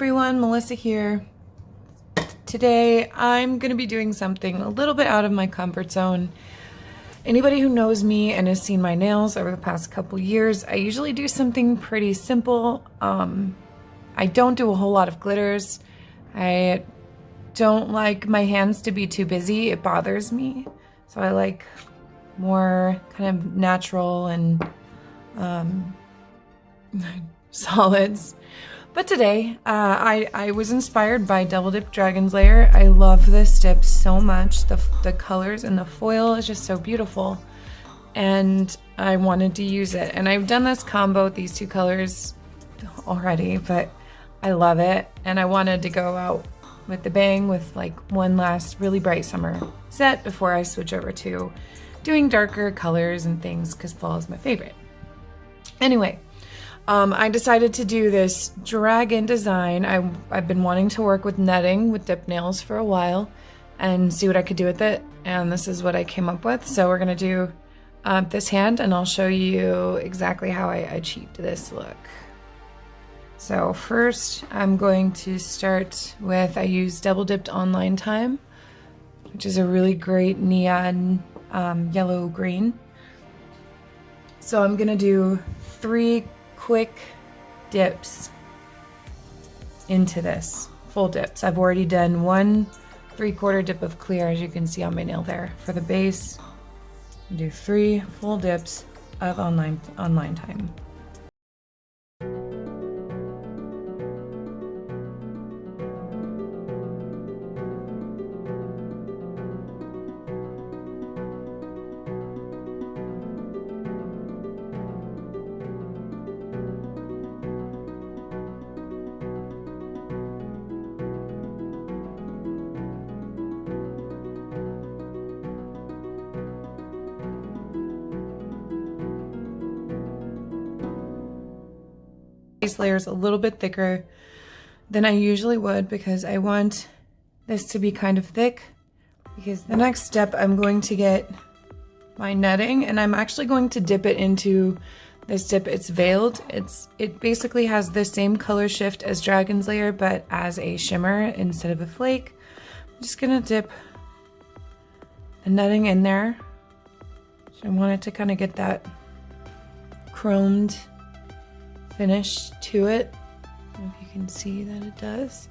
everyone, Melissa here. Today I'm going to be doing something a little bit out of my comfort zone. Anybody who knows me and has seen my nails over the past couple years, I usually do something pretty simple. I don't do a whole lot of glitters. I don't like my hands to be too busy. It bothers me. So I like more kind of natural and solids. But today, I was inspired by Double Dip Dragon's Lair. I love this dip so much. The colors and the foil is just so beautiful. And I wanted to use it. And I've done this combo with these two colors already, but I love it. And I wanted to go out with the bang with like one last really bright summer set before I switch over to doing darker colors and things because fall is my favorite. Anyway. I decided to do this dragon design. I've been wanting to work with netting with dip nails for a while and see what I could do with it. And this is what I came up with. So we're going to do this hand and I'll show you exactly how I achieved this look. So first I'm going to start with, I use Double Dipped Online Time, which is a really great neon yellow green. So I'm going to do 3 quick dips into this, full dips. I've already done 1 3/4 dip of clear, as you can see on my nail there. For the base, I do 3 full dips of online time. Base layer is a little bit thicker than I usually would because I want this to be kind of thick, because the next step I'm going to get my netting and I'm actually going to dip it into this dip. It's veiled. It basically has the same color shift as Dragon's Lair but as a shimmer instead of a flake. I'm just gonna dip the netting in there. So I want it to kind of get that chromed finish to it. I don't know if you can see that it does.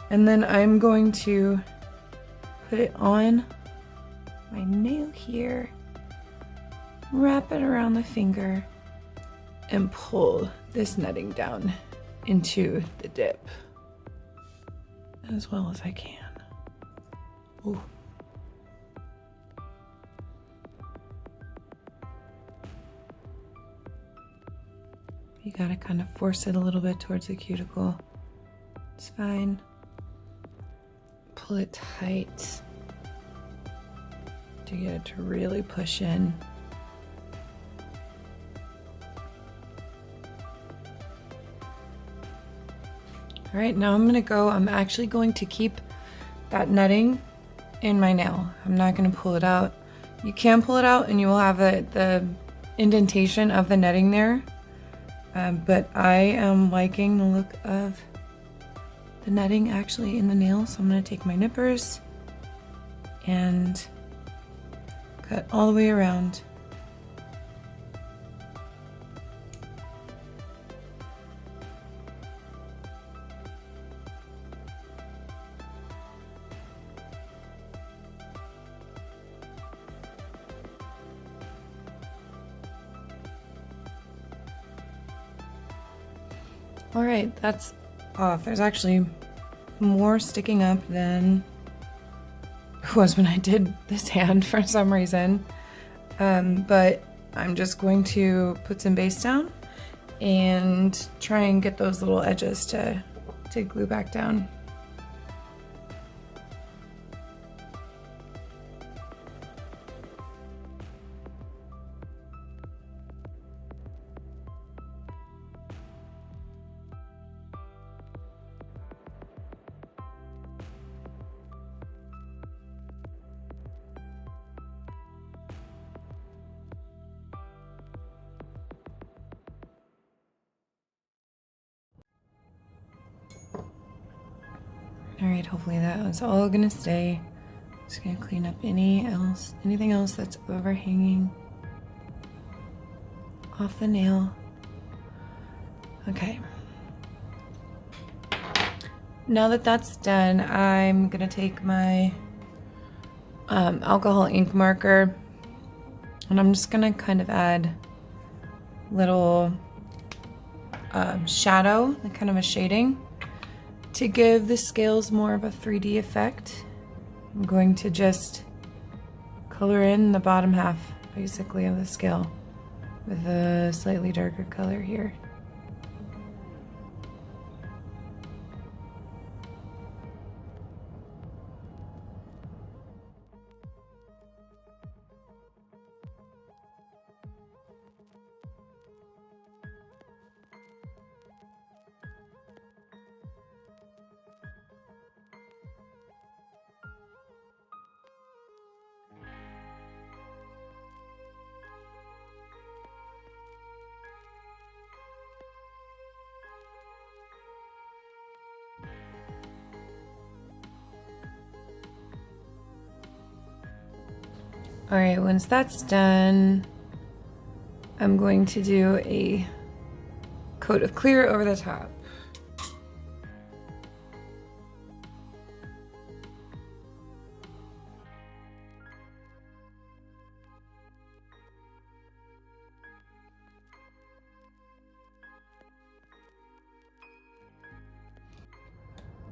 And then I'm going to put it on my nail here, wrap it around the finger, and pull this netting down into the dip as well as I can. Ooh. You gotta kind of force it a little bit towards the cuticle. It's fine. Pull it tight to get it to really push in. All right, now I'm actually going to keep that netting in my nail. I'm not gonna pull it out. You can pull it out and you will have the indentation of the netting there. But I am liking the look of the netting actually in the nail, so I'm going to take my nippers and cut all the way around. All right, that's off. There's actually more sticking up than it was when I did this hand for some reason. But I'm just going to put some base down and try and get those little edges to glue back down. All right, hopefully that was all gonna stay. Just gonna clean up anything else that's overhanging off the nail. Okay. Now that that's done, I'm gonna take my alcohol ink marker and I'm just gonna kind of add little shadow, like kind of a shading, to give the scales more of a 3D effect. I'm going to just color in the bottom half, basically, of the scale with a slightly darker color here. All right, once that's done, I'm going to do a coat of clear over the top.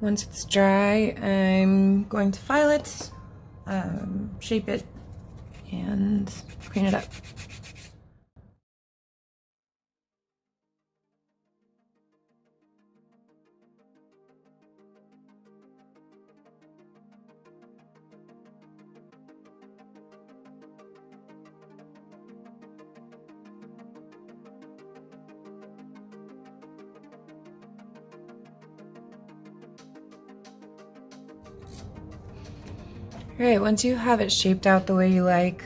Once it's dry, I'm going to file it, shape it, and clean it up. All right, once you have it shaped out the way you like,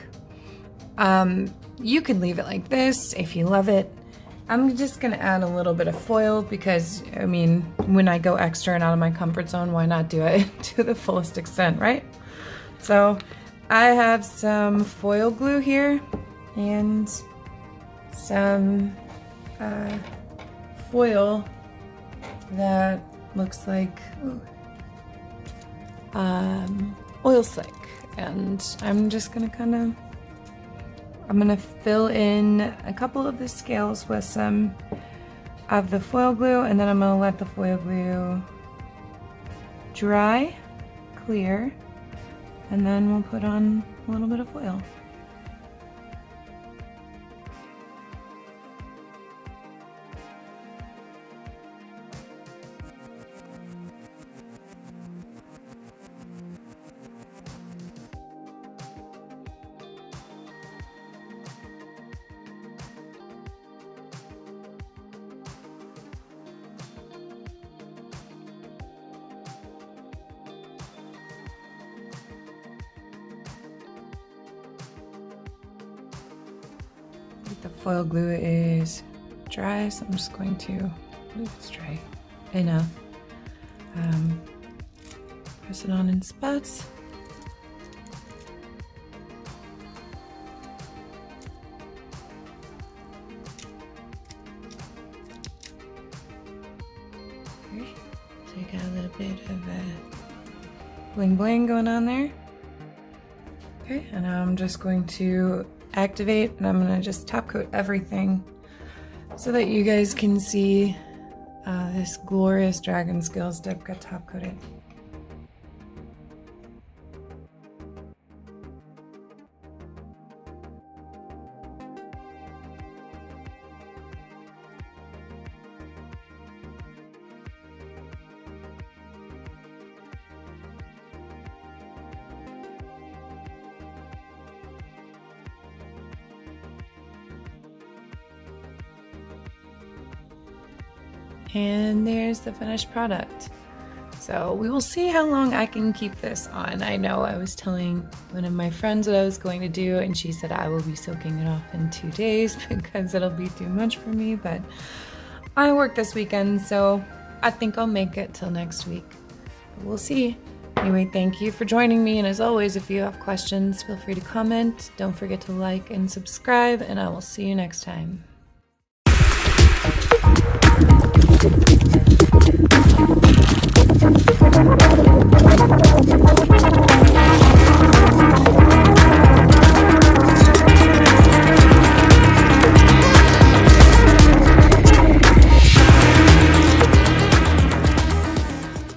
you can leave it like this if you love it. I'm just gonna add a little bit of foil because, I mean, when I go extra and out of my comfort zone, why not do it to the fullest extent, right? So I have some foil glue here and some foil that looks like oil slick, and I'm just gonna I'm gonna fill in a couple of the scales with some of the foil glue, and then I'm gonna let the foil glue dry, clear, and then we'll put on a little bit of foil. The foil glue is dry, so I'm just going to, it's dry enough, press it on in spots. Okay, so you got a little bit of bling bling going on there. Okay, and now I'm just going to activate, and I'm gonna just top coat everything so that you guys can see this glorious dragon scales dip get top coated. And there's the finished product. So we will see how long I can keep this on. I know I was telling one of my friends what I was going to do, and she said I will be soaking it off in 2 days because it'll be too much for me, but I work this weekend, so I think I'll make it till next week. we'll see. Anyway, thank you for joining me. And as always, if you have questions, feel free to comment. Don't forget to like and subscribe, and I will see you next time.